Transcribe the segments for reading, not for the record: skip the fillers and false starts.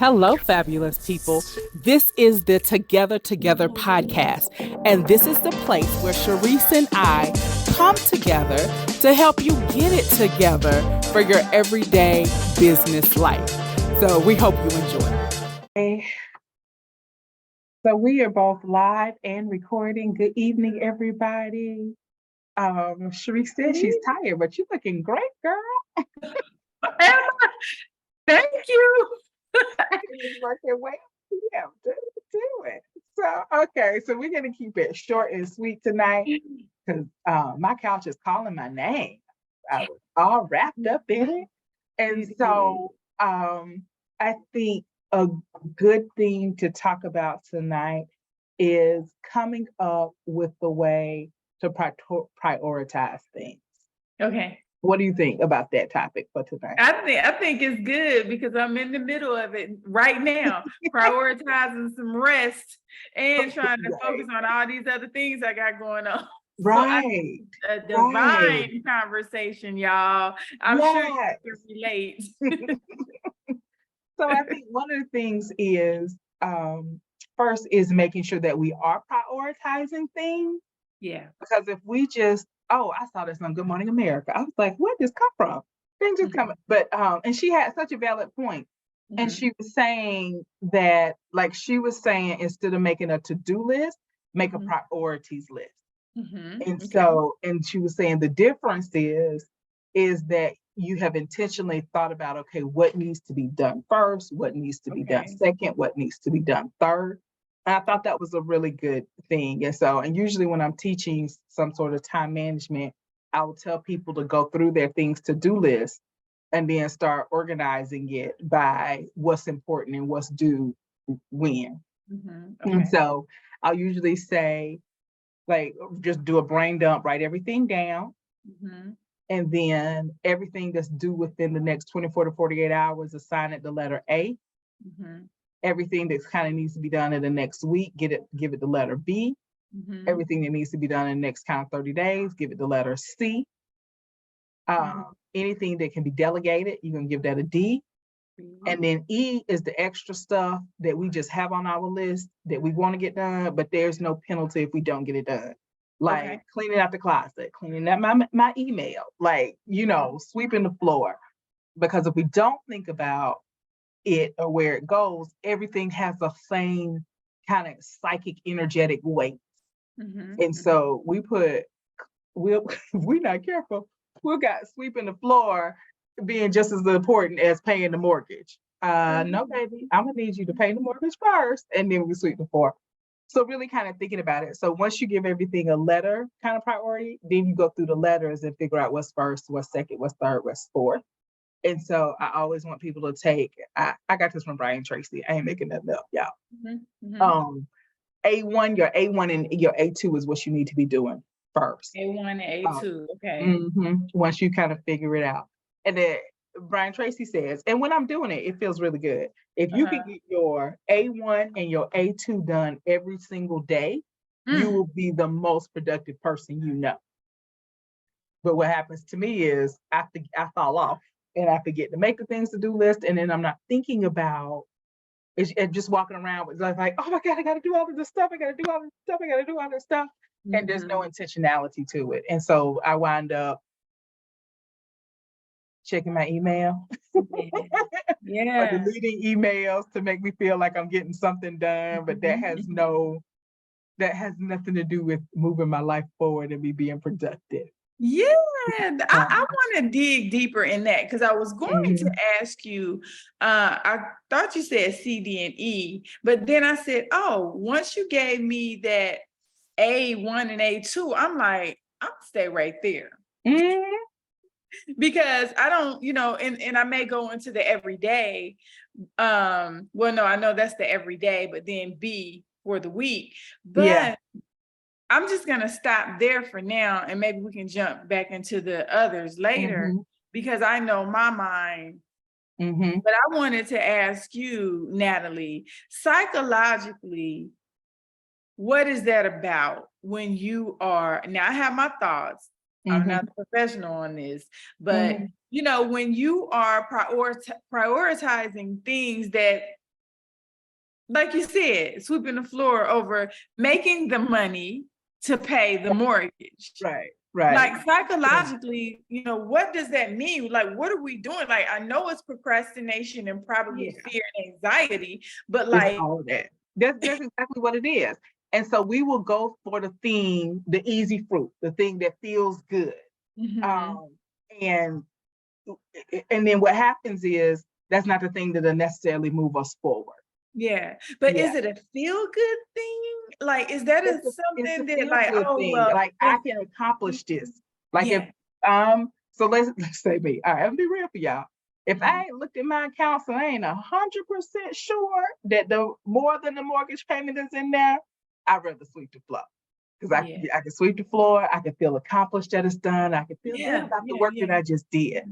Hello, fabulous people. This is the Together podcast, and this is the place where Cherise and I come together to help you get it together for your everyday business life. So we hope you enjoy. Hey. So we are both live and recording. Good evening, everybody. Cherise said she's tired, but you're looking great, girl. Thank you. It's working well. Yeah, do it. So, okay, so we're going to keep it short and sweet tonight because my couch is calling my name. I was all wrapped up in it. And so I think a good thing to talk about tonight is coming up with the way to prioritize things. Okay. What do you think about that topic for tonight? I think it's good because I'm in the middle of it right now, prioritizing some rest and trying to focus on all these other things I got going on. Right. So a divine conversation, y'all. I'm sure you can relate. So I think one of the things is first is making sure that we are prioritizing things. Yeah. Because if we just, I saw this on Good Morning America. I was like, where did this come from? Things just come. But and she had such a valid point. And she was saying that, like she was saying, instead of making a to-do list, make a priorities list. And so, and she was saying the difference is that you have intentionally thought about, okay, what needs to be done first, what needs to be done second, what needs to be done third. And I thought that was a really good thing. And so, and usually when I'm teaching some sort of time management, I will tell people to go through their things to-do list and then start organizing it by what's important and what's due when. And so I'll usually say, like, just do a brain dump, write everything down. And then everything that's due within the next 24 to 48 hours, assign it the letter A. Everything that kind of needs to be done in the next week, give it the letter B. Everything that needs to be done in the next kind of 30 days, give it the letter C. Anything that can be delegated, you can give that a D. And then E is the extra stuff that we just have on our list that we want to get done, but there's no penalty if we don't get it done. Like cleaning out the closet, cleaning out my email, like, sweeping the floor. Because if we don't think about it or where it goes, everything has the same kind of psychic, energetic weight. And so if we're not careful, we'll got sweeping the floor being just as important as paying the mortgage. No, baby, I'm gonna need you to pay the mortgage first, and then we sweep the floor. So really kind of thinking about it. So once you give everything a letter kind of priority, then you go through the letters and figure out what's first, what's second, what's third, what's fourth. And so I always want people to take, I got this from Brian Tracy. I ain't making that up, y'all. A1, your A1 and your A2 is what you need to be doing first. A1 and A2, okay. Once you kind of figure it out. And then Brian Tracy says, and when I'm doing it, it feels really good. If you can get your A1 and your A2 done every single day, you will be the most productive person you know. But what happens to me is I fall off and I forget to make the things to do list. And then I'm not thinking about it's just walking around with like, oh my God, I got to do all of this stuff. I got to do all this stuff. I got to do all this stuff. And there's no intentionality to it. And so I wind up checking my email. Or deleting emails to make me feel like I'm getting something done, but that has nothing to do with moving my life forward and me being productive. Yeah, I want to dig deeper in that because I was going to ask you, I thought you said C, D, and E, but then I said, once you gave me that A1 and A2, I'm like, I'm gonna stay right there. Because I don't, and I may go into the everyday. Well, no, I know that's the everyday, but then B for the week. But I'm just going to stop there for now. And maybe we can jump back into the others later because I know my mind. But I wanted to ask you, Natalie, psychologically, what is that about when you are, now I have my thoughts. I'm not a professional on this, but when you are prioritizing things that like you said, sweeping the floor over making the money to pay the mortgage. Right. Like psychologically, what does that mean? Like, what are we doing? Like, I know it's procrastination and probably fear and anxiety, but like it's all of that. That's exactly what it is. And so we will go for the thing, the easy fruit, the thing that feels good. And then what happens is that's not the thing that'll necessarily move us forward. Yeah. But is it a feel good thing? Like, is that something that like, oh, thing. well, like I can accomplish this. Like if, so let's say me, all right, I'll be real for y'all. If I ain't looked at my accounts and I ain't 100% sure that the more than the mortgage payment is in there, I'd rather sweep the floor. Because I can sweep the floor, I can feel accomplished that it's done, I can feel good about the work that I just did.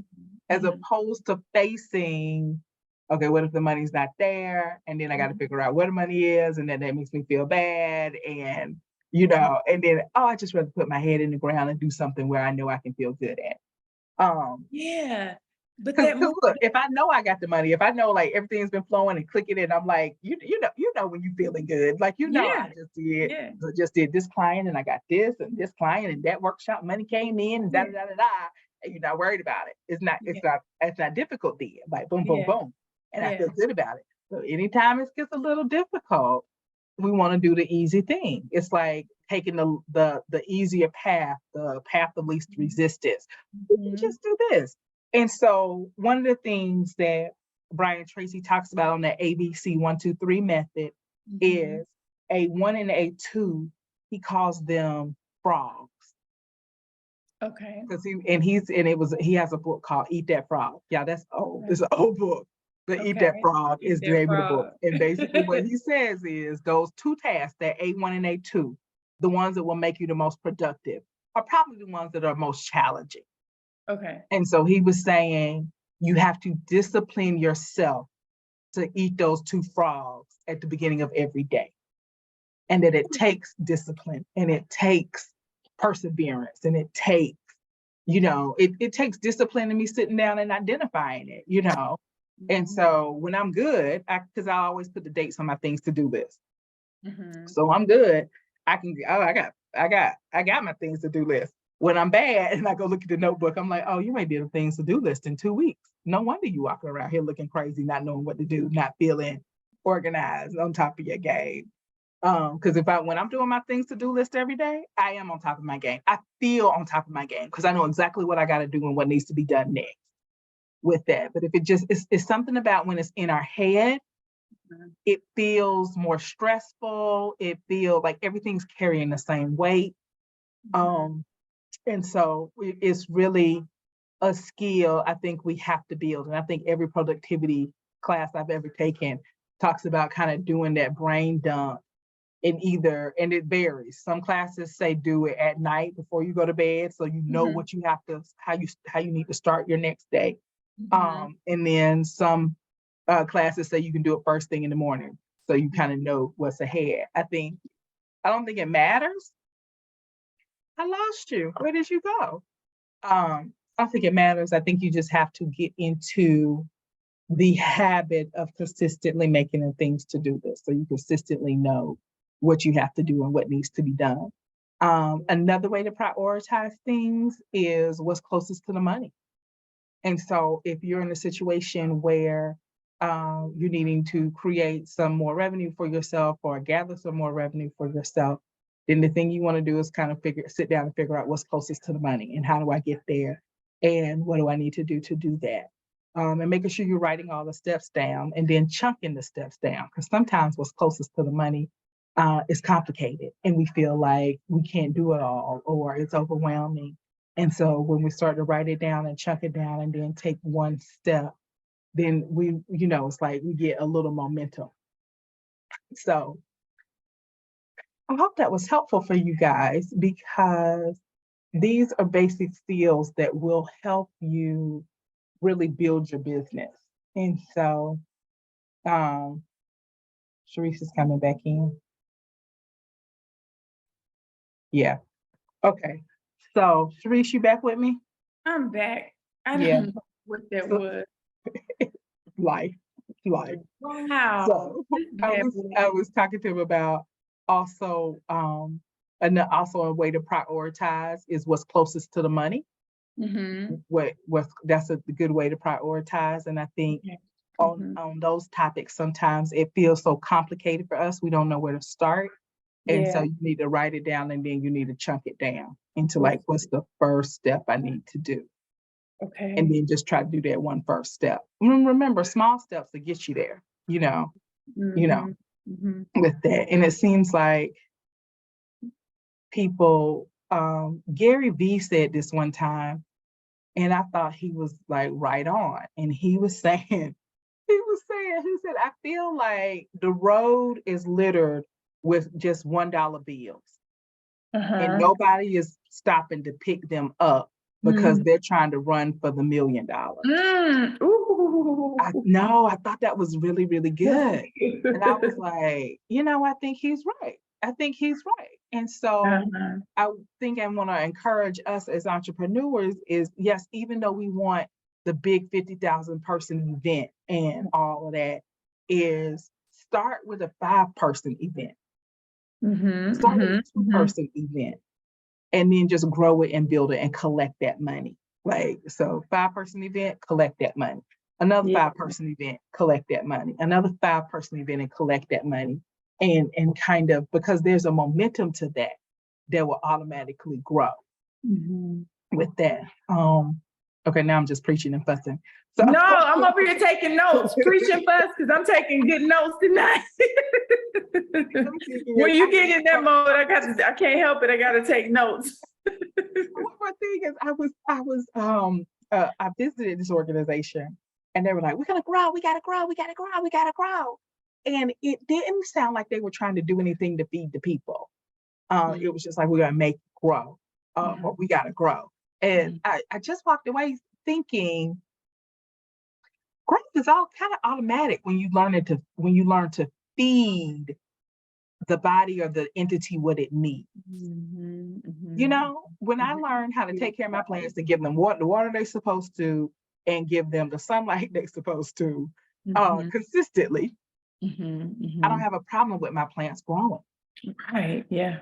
As opposed to facing, okay, what if the money's not there? And then I got to figure out where the money is, and then that makes me feel bad. And, and then, I just rather put my head in the ground and do something where I know I can feel good at. But look, if I know I got the money, if I know like everything's been flowing and clicking in, I'm like, you know when you feeling good, like I just did this client and I got this and this client and that workshop money came in and da da da da da, and you're not worried about it. It's not difficult then. Like boom, boom, boom, and I feel good about it. So anytime it gets a little difficult, we want to do the easy thing. It's like taking the easier path, the path of least resistance. Just do this. And so one of the things that Brian Tracy talks about on the ABC 1, 2, 3 method is A1 and A2. He calls them frogs. Okay. Because he has a book called Eat That Frog. Yeah, that's old. It's an old book. But Eat That Frog is the name of the book. And basically what he says is those two tasks, that A1 and A2, the ones that will make you the most productive, are probably the ones that are most challenging. Okay. And so he was saying you have to discipline yourself to eat those two frogs at the beginning of every day. And that it takes discipline and it takes perseverance and it takes, it takes discipline in me sitting down and identifying it, And so when I'm good, because I always put the dates on my things to do list. So I'm good. I got my things to do list. When I'm bad and I go look at the notebook, I'm like, oh, you ain't did a things to do list in 2 weeks. No wonder you walking around here looking crazy, not knowing what to do, not feeling organized, on top of your game. Because when I'm doing my things to do list every day, I am on top of my game. I feel on top of my game because I know exactly what I got to do and what needs to be done next with that. But if it's something about when it's in our head, it feels more stressful. It feels like everything's carrying the same weight. And so it's really a skill I think we have to build. And I think every productivity class I've ever taken talks about kind of doing that brain dump and it varies. Some classes say do it at night before you go to bed. So you know what you have to, how you need to start your next day. And then some classes say you can do it first thing in the morning. So you kind of know what's ahead. I don't think it matters. I lost you. Where did you go? I don't think it matters. I think you just have to get into the habit of consistently making the things to do this. So you consistently know what you have to do and what needs to be done. Another way to prioritize things is what's closest to the money. And so if you're in a situation where you're needing to create some more revenue for yourself or gather some more revenue for yourself, then the thing you want to do is kind of sit down and figure out what's closest to the money and how do I get there and what do I need to do that. And making sure you're writing all the steps down and then chunking the steps down, because sometimes what's closest to the money is complicated and we feel like we can't do it all or it's overwhelming. And so when we start to write it down and chunk it down and then take one step, then it's like we get a little momentum. So I hope that was helpful for you guys, because these are basic skills that will help you really build your business. And so, Cherise is coming back in. Yeah. Okay. So, Cherise, you back with me? I'm back. I don't know what that was. Life. Like, Wow. so I was talking to him about also, and also a way to prioritize is what's closest to the money. That's a good way to prioritize. And I think on those topics, sometimes it feels so complicated for us. We don't know where to start. And so you need to write it down, and then you need to chunk it down into like, what's the first step I need to do? Okay. And then just try to do that one first step. Remember, small steps will get you there, with that. And it seems like people, Gary Vee said this one time, and I thought he was like right on. And he said, I feel like the road is littered with just $1 bills. And nobody is stopping to pick them up because they're trying to run for the $1 million. I thought that was really, really good. And I was like, I think he's right. And so I think I want to encourage us as entrepreneurs is, yes, even though we want the big 50,000 person event and all of that, is start with a 5-person event. Start with a 2-person event, and then just grow it and build it and collect that money. Like, so 5-person event, collect that money. Another 5-person event, collect that money. Another 5-person event and collect that money. And kind of, because there's a momentum to that will automatically grow with that. Okay, now I'm just preaching and fussing. So, no, I'm over here taking notes, preaching fuss, because I'm taking good notes tonight. When you get in that mode, I can't help it. I got to take notes. One more thing is, I visited this organization, and they were like, "We're gonna grow. We gotta grow. We gotta grow. We gotta grow." And it didn't sound like they were trying to do anything to feed the people. It was just like, we're gonna make it grow, or we gotta grow. And I just walked away thinking, growth is all kind of automatic when you learn to feed the body or the entity what it needs. When I learned how to take care of my plants and give them the water they're supposed to, and give them the sunlight they're supposed to, consistently, I don't have a problem with my plants growing. Right. Yeah.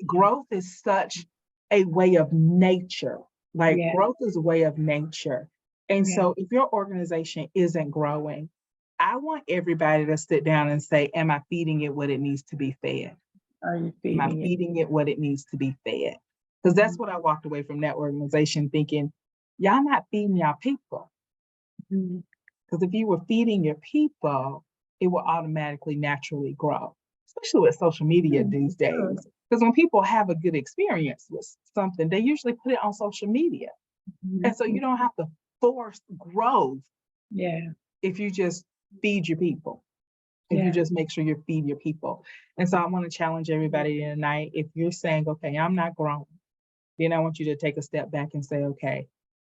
Growth is such a way of nature. Like, growth is a way of nature. And so if your organization isn't growing, I want everybody to sit down and say, am I feeding it what it needs to be fed? Am I feeding it what it needs to be fed? Because that's what I walked away from that organization thinking, y'all not feeding y'all people. Because if you were feeding your people, it will automatically, naturally grow, especially with social media these days. Because when people have a good experience with something, they usually put it on social media. And so you don't have to force growth if you just feed your people. If you just make sure you feed your people. And so I want to challenge everybody tonight. If you're saying, okay, I'm not growing, then I want you to take a step back and say, okay,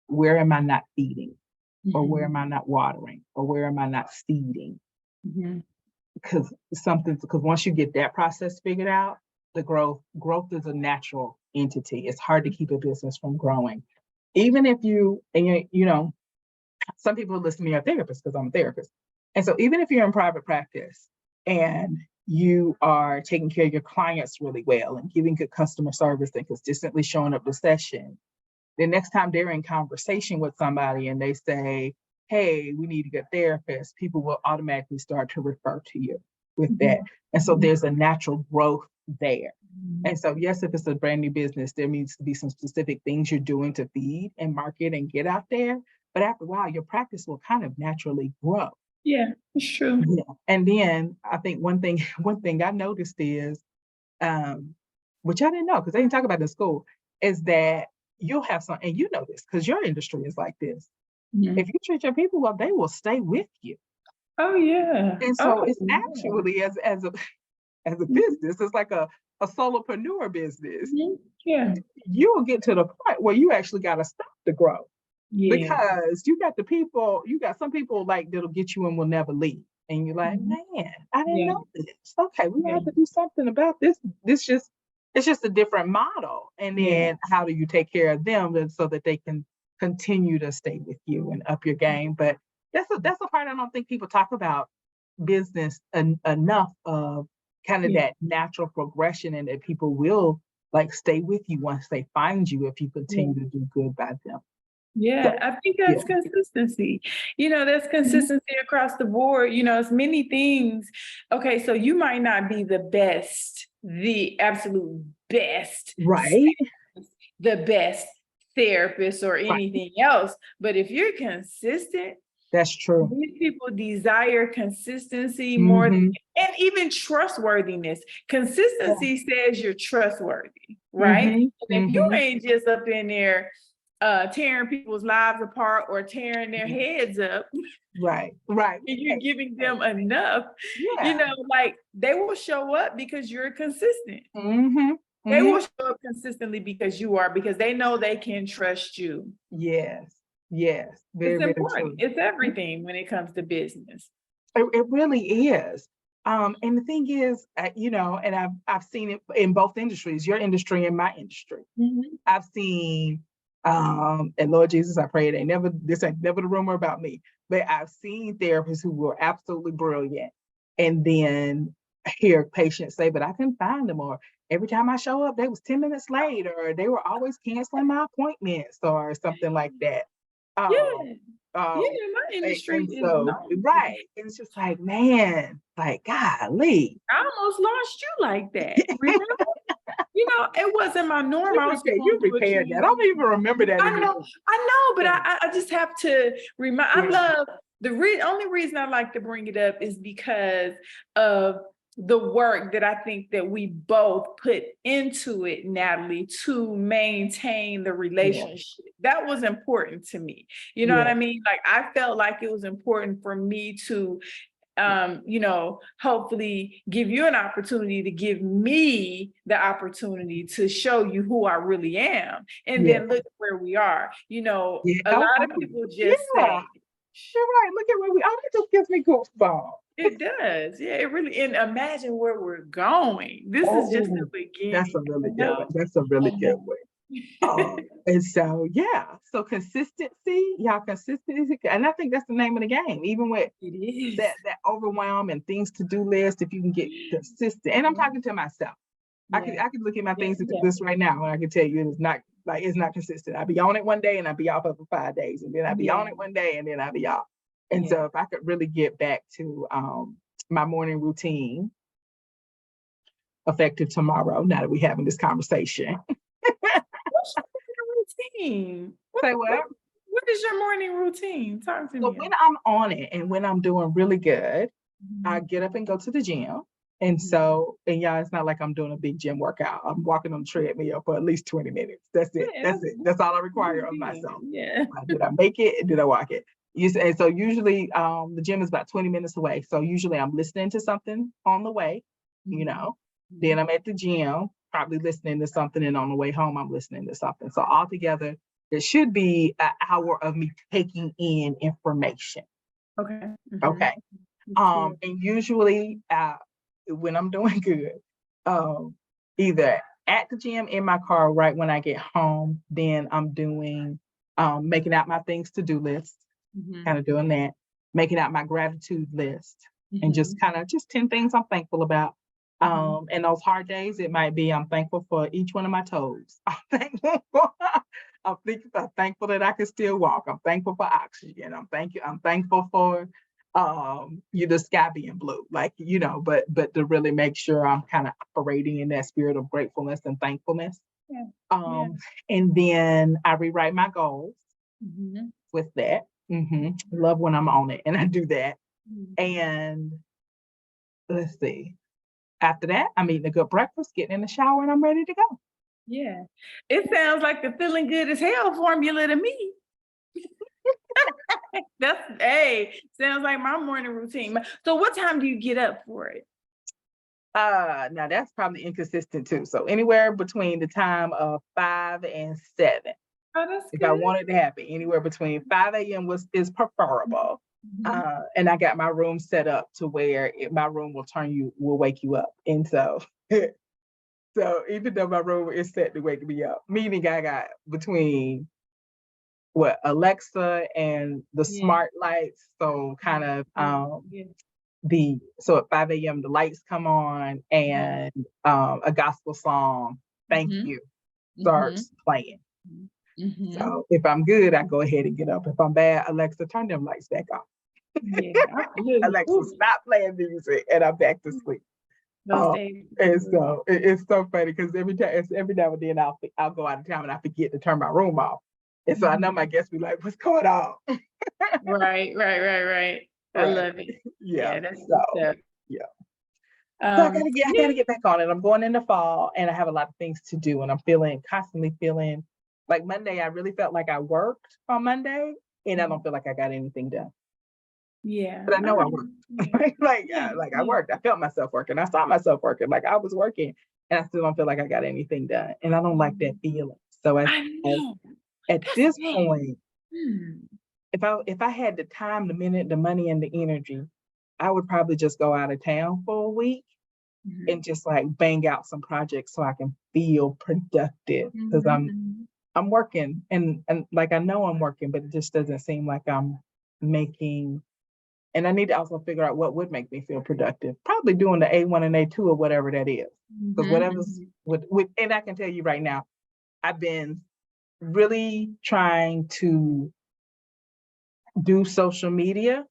where am I not feeding? Or where am I not watering? Or where am I not seeding? Because once you get that process figured out, the growth is a natural entity. It's hard to keep a business from growing. Even if some people listen to me are therapists because I'm a therapist. And so even if you're in private practice and you are taking care of your clients really well and giving good customer service and consistently showing up to session, the next time they're in conversation with somebody and they say, hey, we need a good therapist, people will automatically start to refer to you with that. And so there's a natural growth there. And so, yes, if it's a brand new business, there needs to be some specific things you're doing to feed and market and get out there. But after a while, your practice will kind of naturally grow. Yeah, it's true. Yeah. And then I think one thing I noticed is, which I didn't know because they didn't talk about it in school, is that you'll have some, and you know this because your industry is like this. If you treat your people well, they will stay with you. Oh yeah. And so it's actually as a business, it's like a solopreneur business. Yeah. You will get to the point where you actually got to stop the growth. Because you got some people like that'll get you and will never leave. And you're like, man, I didn't know this. Okay, we have to do something about this. It's just a different model. And then how do you take care of them so that they can continue to stay with you and up your game? But that's a part I don't think people talk about business enough of kind of that natural progression, and that people will like stay with you once they find you if you continue to do good by them. Yeah, So, I think that's consistency. That's consistency across the board. It's many things. Okay, so you might not be the absolute best, right, the best therapist or anything else, but if you're consistent, that's true. these people desire consistency more than, and even trustworthiness. Consistency says you're trustworthy, right? And if you ain't just up in there tearing people's lives apart or tearing their heads up, right, and you're giving them enough, like they will show up because you're consistent. They will show up consistently because you are, because they know they can trust you. Yes, very, it's important. true. It's everything when it comes to business. It really is. And the thing is, and I've seen it in both industries, your industry and my industry. I've seen, and Lord Jesus, I pray this ain't never the rumor about me, but I've seen therapists who were absolutely brilliant, and then hear patients say, but I couldn't find them, or every time I show up, they was 10 minutes late, or they were always canceling my appointments, or something like that. My industry and is so, right. It's just like, man, like, golly. I almost lost you like that. Remember? It wasn't my norm. You repaired that. I don't even remember that. I know, but I just have to remind. I love only reason I like to bring it up is because of the work that I think that we both put into it, Natalie, to maintain the relationship. That was important to me. You know what I mean? Like, I felt like it was important for me to hopefully give you an opportunity to give me the opportunity to show you who I really am. And then look where we are. A lot of people just say, you're right, look at where we are. It just gives me goosebumps. It does. Yeah, it really, and imagine where we're going. This is just the beginning. That's a really good one. That's a really good one. And so, so consistency, consistency. And I think that's the name of the game, even with that overwhelm and things to do list, if you can get consistent. And I'm talking to myself. I could look at my things to do list right now, and I can tell you it's not consistent. I'll be on it one day and I'll be off for 5 days, and then I'll be on it one day and then I'll be off. And so if I could really get back to my morning routine effective tomorrow, now that we're having this conversation. What's your morning routine? Say what? What is your morning routine? Talk to me. So when I'm on it and when I'm doing really good, I get up and go to the gym. And so, and it's not like I'm doing a big gym workout. I'm walking on the treadmill for at least 20 minutes. That's it. That's it. That's all I require of myself. Did I make it? Did I walk it? And so usually the gym is about 20 minutes away. So usually I'm listening to something on the way, then I'm at the gym, probably listening to something. And on the way home, I'm listening to something. So altogether, there should be an hour of me taking in information. Okay. Okay. And usually when I'm doing good, either at the gym, in my car, right when I get home, then I'm doing making out my things to do list, kind of doing that, making out my gratitude list, and just 10 things I'm thankful about. And those hard days, it might be I'm thankful for each one of my toes. I'm thankful that I can still walk. I'm thankful for oxygen. I'm thankful for the sky being blue, but to really make sure I'm kind of operating in that spirit of gratefulness and thankfulness. And then I rewrite my goals with that. Love when I'm on it, and I do that. And let's see. After that, I'm eating a good breakfast, getting in the shower, and I'm ready to go. Yeah. It sounds like the feeling good as hell formula to me. Sounds like my morning routine. So what time do you get up for it? Now that's probably inconsistent too. So anywhere between the time of 5 and 7. Oh, that's if good. I want it to happen, anywhere between 5 a.m. is preferable. And I got my room set up to where my room will wake you up. And so, so even though my room is set to wake me up, meaning I got between Alexa and the smart lights. So kind of so at 5 a.m. the lights come on and a gospel song, thank you, starts playing. So if I'm good, I go ahead and get up. If I'm bad, Alexa, turn them lights back off. Alexa, stop playing music, and I'm back to sleep. And so it's so funny because every now and then I'll go out of town and I forget to turn my room off, and so I know my guests be like, "What's going on?" Right. I love it. Yeah, that's so, yeah. So I gotta get back on it. I'm going into fall, and I have a lot of things to do, and I'm constantly feeling like Monday. I really felt like I worked on Monday, and I don't feel like I got anything done. Yeah, but I know I worked. I worked. I felt myself working. I saw myself working. Like I was working, and I still don't feel like I got anything done, and I don't like that feeling. So at this point, if I had the time, the minute, the money, and the energy, I would probably just go out of town for a week and just like bang out some projects so I can feel productive because I'm working and like I know I'm working, but it just doesn't seem like I'm making. And I need to also figure out what would make me feel productive. Probably doing the A1 and A2 or whatever that is. Because whatever's and I can tell you right now, I've been really trying to do social media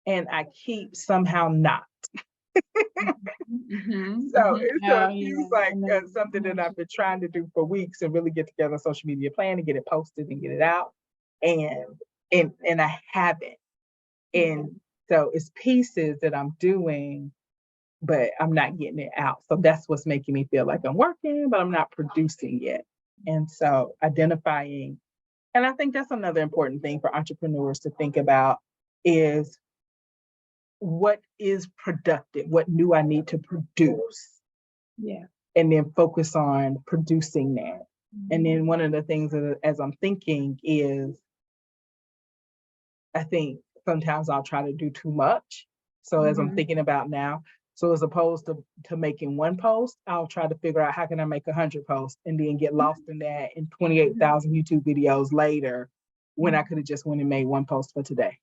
and I keep somehow not. So it feels like something that I've been trying to do for weeks and really get together a social media plan and get it posted and get it out. And I haven't. And so it's pieces that I'm doing, but I'm not getting it out. So that's what's making me feel like I'm working, but I'm not producing yet. And so identifying, and I think that's another important thing for entrepreneurs to think about is what is productive? What do I need to produce? Yeah. And then focus on producing that. And then one of the things that, as I'm thinking is, I think sometimes I'll try to do too much. So as I'm thinking about now, so as opposed to making one post, I'll try to figure out how can I make 100 posts and then get lost in that in 28,000 YouTube videos later when I could have just went and made one post for today.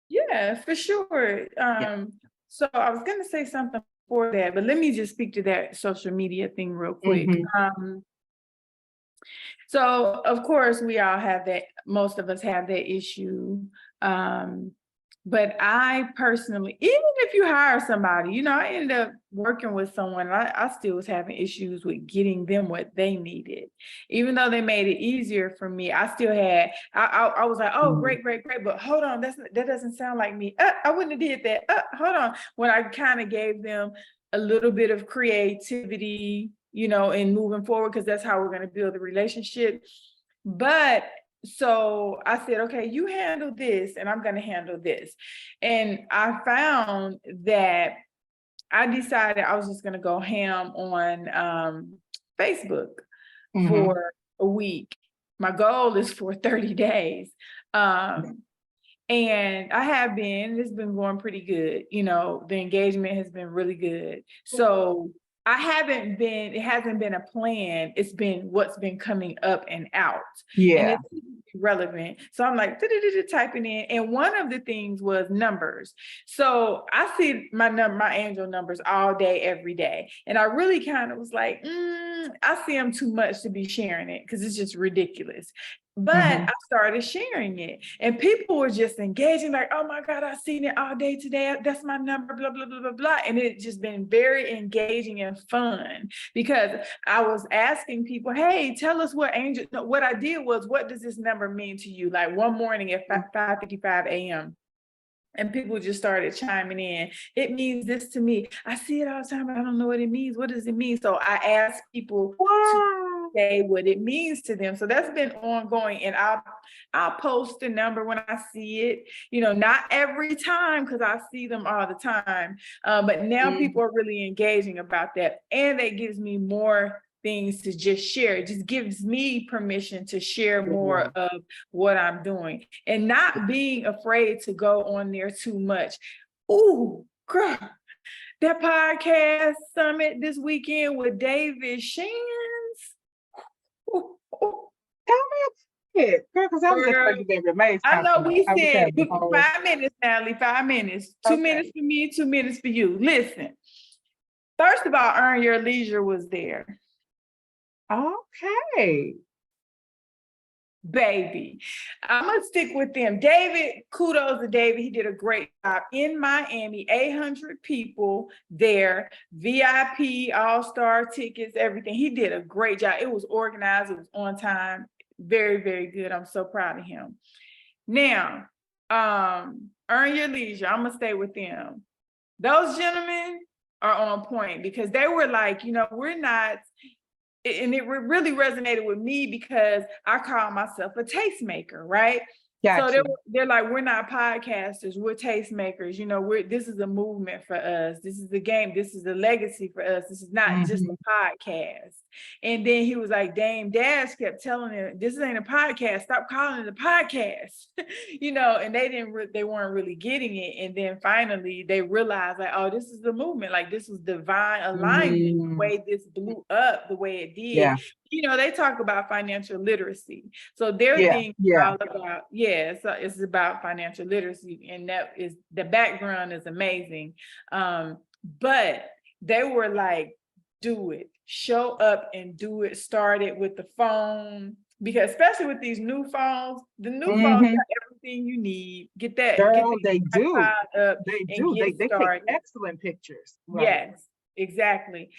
Yeah, for sure. So I was going to say something before that, but let me just speak to that social media thing real quick. So of course we all have that, most of us have that issue. But I personally, even if you hire somebody, I ended up working with someone, I still was having issues with getting them what they needed. Even though they made it easier for me, I still had, I was like, oh, great. But hold on, that doesn't sound like me. I wouldn't have did that. Hold on. When I kind of gave them a little bit of creativity, and moving forward, because that's how we're going to build a relationship. But so I said, okay, you handle this and I'm going to handle this. And I found that I decided I was just going to go ham on Facebook for a week. My goal is for 30 days. And I have been, it's been going pretty good. The engagement has been really good. So it hasn't been a plan. It's been what's been coming up and out. Yeah. And it's relevant. So I'm like, typing in. And one of the things was numbers. So I see my angel numbers all day, every day. And I really kind of was like, I see them too much to be sharing it because it's just ridiculous. But I started sharing it and people were just engaging like, oh my God, I've seen it all day today. That's my number, blah, blah, blah, blah, blah. And it just been very engaging and fun because I was asking people, hey, tell us what I did was, what does this number mean to you? Like one morning at 5:55 a.m. And people just started chiming in. It means this to me. I see it all the time, but I don't know what it means. What does it mean? So I asked people to say what it means to them. So that's been ongoing. And I'll post the number when I see it, not every time because I see them all the time. But now people are really engaging about that. And that gives me more things to just share. It just gives me permission to share more of what I'm doing and not being afraid to go on there too much. Ooh, girl, that podcast summit this weekend with David Shands. Tell me. it, girl, because I was expecting Baby May's I know we I was said having a whole- 5 minutes, Natalie, 5 minutes. 2 minutes for me, 2 minutes for you. Listen, first of all, Earn Your Leisure was there. Okay. Baby, I'm gonna stick with them. David, kudos to David. He did a great job in Miami. 800 people there, VIP, all-star tickets, everything. He did a great job. It was organized. It was on time. Very, very good. I'm so proud of him. Now, Earn Your Leisure. I'm gonna stay with them. Those gentlemen are on point because they were like, we're not. And it really resonated with me because I call myself a tastemaker, right? Gotcha. So they're like, we're not podcasters, we're tastemakers. This is a movement for us. This is a game. This is a legacy for us. This is not just a podcast. And then he was like, Dame Dash kept telling him, this ain't a podcast. Stop calling it a podcast. And they weren't really getting it. And then finally they realized like, oh, this is the movement. Like this was divine alignment, the way this blew up, the way it did. Yeah. They talk about financial literacy. So their thing is all about, so it's about financial literacy. And that is, the background is amazing. But they were like, do it, show up and do it. Started with the phone, because especially with these new phones, the new phones got everything you need. Get that. Girl, they do. Up they do. They take excellent pictures. Right? Yes. Exactly.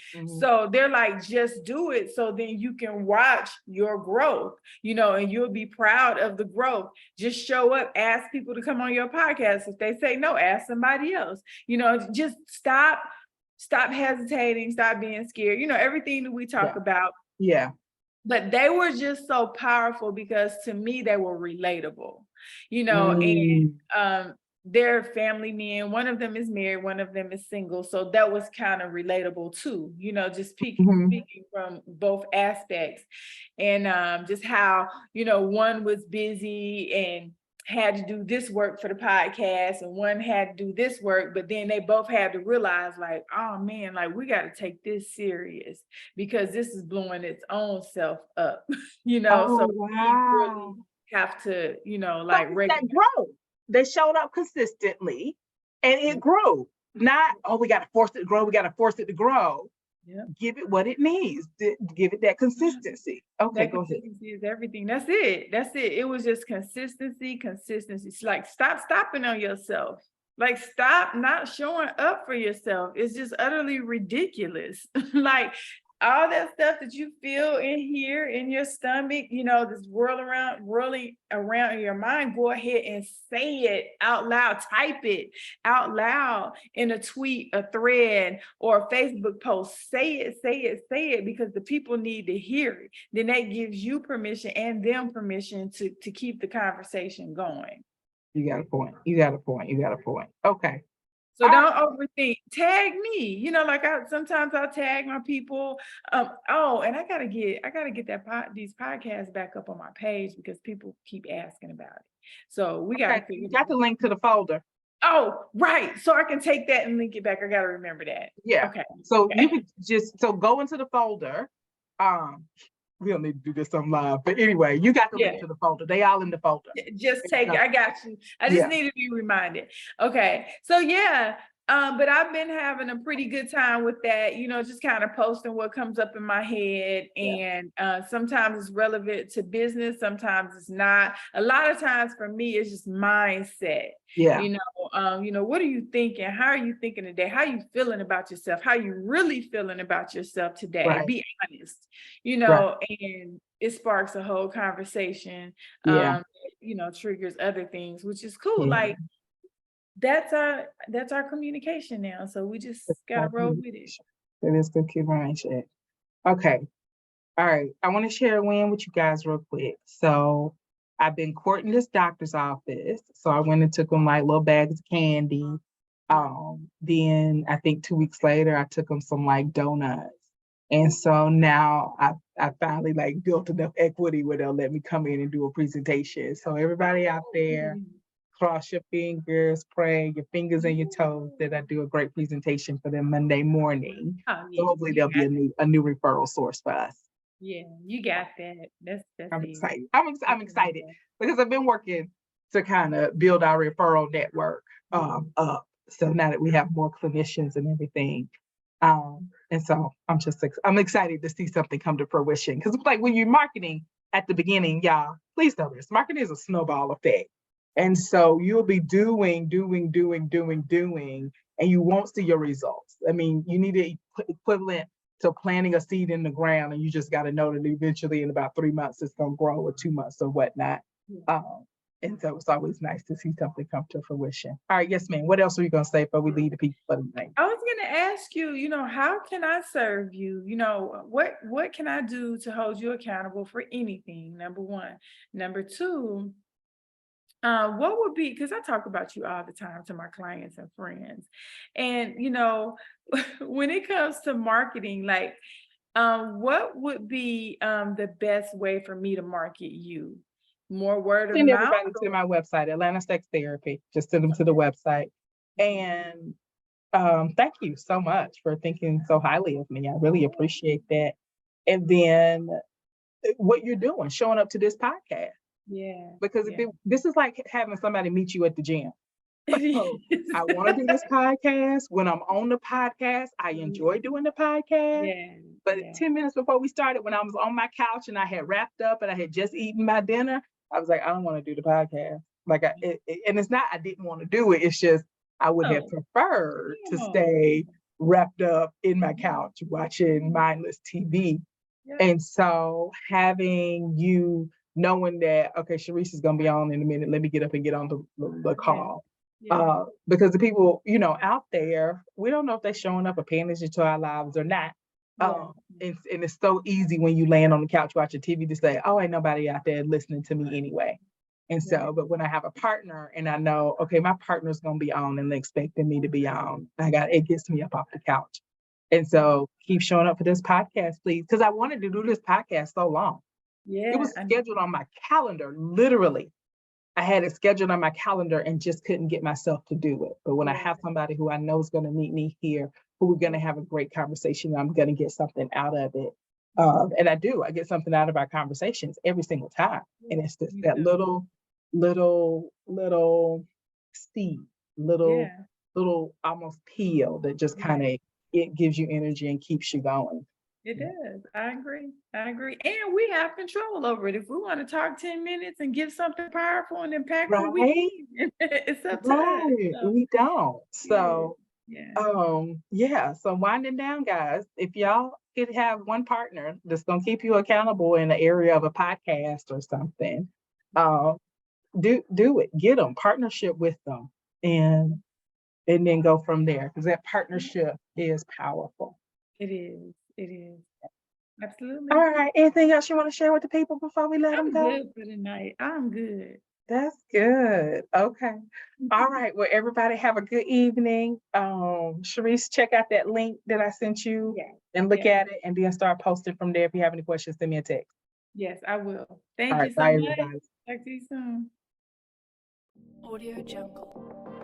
So they're like, just do it. So then you can watch your growth, and you'll be proud of the growth. Just show up, ask people to come on your podcast. If they say no, ask somebody else. Just stop hesitating, stop being scared. Everything that we talk about. Yeah. But they were just so powerful because to me, they were relatable, and they're family men. One of them is married, one of them is single. So that was kind of relatable too, just speaking from both aspects. And just how, one was busy and had to do this work for the podcast and one had to do this work, but then they both had to realize like, oh man, like we got to take this serious because this is blowing its own self up, so we really have to, like that growth. They showed up consistently and it grew. Not, we got to force it to grow. We got to force it to grow. Yeah. Give it what it needs. Give it that consistency. Okay, that consistency is everything. That's it. It was just consistency. It's like, stop stopping on yourself. Like, stop not showing up for yourself. It's just utterly ridiculous. Like, all that stuff that you feel in here, in your stomach, this whirling around in your mind, go ahead and say it out loud, type it out loud in a tweet, a thread, or a Facebook post. Say it, because the people need to hear it. Then that gives you permission and them permission to keep the conversation going. You got a point. Okay. So don't overthink. Tag me. Like sometimes I'll tag my people. And I gotta get these podcasts back up on my page because people keep asking about it. So we gotta you got the link to the folder. Oh, right. So I can take that and link it back. I gotta remember that. Yeah. Okay. So you can just go into the folder. We don't need to do this on live, but anyway, you got the link to the folder. They all in the folder. Just take it. I got you. I just need to be reminded. Okay. So but I've been having a pretty good time with that, just kind of posting what comes up in my head. And sometimes it's relevant to business. Sometimes it's not. A lot of times for me, it's just mindset. Yeah. What are you thinking? How are you thinking today? How are you feeling about yourself? How are you really feeling about yourself today? Right. Be honest, and it sparks a whole conversation, triggers other things, which is cool. Like, that's our communication now. So we just gotta roll with it. That is good communication. Okay. All right. I want to share a win with you guys real quick. So I've been courting this doctor's office. So I went and took them like little bags of candy. Then I think 2 weeks later, I took them some like donuts. And so now I finally like built enough equity where they'll let me come in and do a presentation. So everybody out there, cross your fingers, pray your fingers and your toes that I do a great presentation for them Monday morning. So hopefully there'll be a new referral source for us. Yeah, you got that. That's I'm it. excited. I'm excited because I've been working to kind of build our referral network up. So now that we have more clinicians and everything, and so I'm excited to see something come to fruition, because it's like when you're marketing at the beginning, y'all, please know this: marketing is a snowball effect, and so you'll be doing, and you won't see your results. I mean, you need to equivalent to planting a seed in the ground, and you just got to know that eventually in about 3 months it's going to grow, or 2 months or whatnot. And so it's always nice to see something come to fruition. All right, yes, ma'am. What else are you going to say before we leave the people for the night? I was going to ask you, how can I serve you? What can I do to hold you accountable for anything? Number one. Number two, what would be, because I talk about you all the time to my clients and friends, and when it comes to marketing, like, what would be the best way for me to market you? More word of Send mouth? everybody to my website, Atlanta Sex Therapy. Just send them to the website. And thank you so much for thinking so highly of me. I really appreciate that. And then what you're doing, showing up to this podcast. Yeah. Because this is like having somebody meet you at the gym. So I want to do this podcast. When I'm on the podcast, I enjoy doing the podcast. Yeah. But 10 minutes before we started, when I was on my couch and I had wrapped up and I had just eaten my dinner, I was like, I don't want to do the podcast. And it's not I didn't want to do it. It's just I would have preferred to stay wrapped up in my couch watching mindless TV. Yeah. And so having you knowing that, okay, Cherise is going to be on in a minute. Let me get up and get on the call. Yeah. Because the people, out there, we don't know if they're showing up or paying attention to our lives or not. And it's so easy when you land on the couch watching TV to say, oh, ain't nobody out there listening to me anyway. And so, but when I have a partner and I know, okay, my partner's going to be on and they're expecting me to be on, it gets me up off the couch. And so keep showing up for this podcast, please. Because I wanted to do this podcast so long. Yeah, it was scheduled on my calendar, literally. I had it scheduled on my calendar and just couldn't get myself to do it. But when I have somebody who I know is going to meet me here, who we're going to have a great conversation, I'm going to get something out of it. And I get something out of our conversations every single time. And it's just that little seed, little almost peel that just kind of, it gives you energy and keeps you going. It does. I agree. And we have control over it. If we want to talk 10 minutes and give something powerful and impactful, we can. It's up to us. So. We don't. So, so winding down, guys, if y'all could have one partner that's going to keep you accountable in the area of a podcast or something, do it. Get them, partnership with them, and then go from there, because that partnership is powerful. It is. Absolutely. All right. Anything else you want to share with the people before we let them go? I'm good for tonight. I'm good. That's good. Okay. All right. Well, everybody have a good evening. Cherise, check out that link that I sent you and look at it, and then start posting from there. If you have any questions, send me a text. Yes, I will. Thank you so much. Everybody. Talk to you soon. Audio Jungle.